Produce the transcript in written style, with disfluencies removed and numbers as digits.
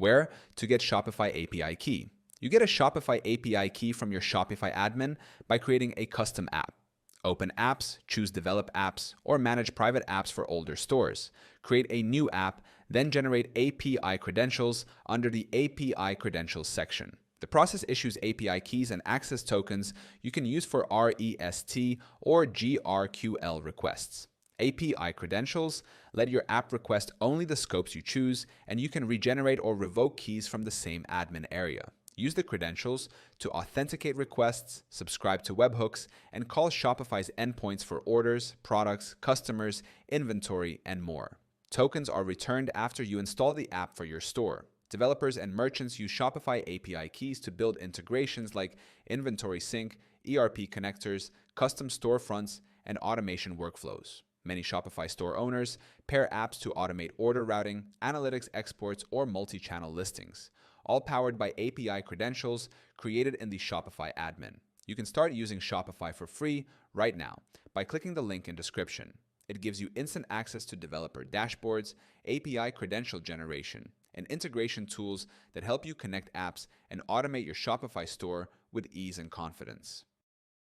Where to get Shopify API key. You get a Shopify API key from your Shopify admin by creating a custom app. Open Apps, choose Develop Apps, or Manage Private Apps for older stores. Create a new app, then generate API credentials under the API credentials section. The process issues API keys and access tokens you can use for REST or GRQL requests. API credentials let your app request only the scopes you choose, and you can regenerate or revoke keys from the same admin area. Use the credentials to authenticate requests, subscribe to webhooks, and call Shopify's endpoints for orders, products, customers, inventory, and more. Tokens are returned after you install the app for your store. Developers and merchants use Shopify API keys to build integrations like inventory sync, ERP connectors, custom storefronts, and automation workflows. Many Shopify store owners pair apps to automate order routing, analytics exports, or multi-channel listings, all powered by API credentials created in the Shopify admin. You can start using Shopify for free right now by clicking the link in description. It gives you instant access to developer dashboards, API credential generation, and integration tools that help you connect apps and automate your Shopify store with ease and confidence.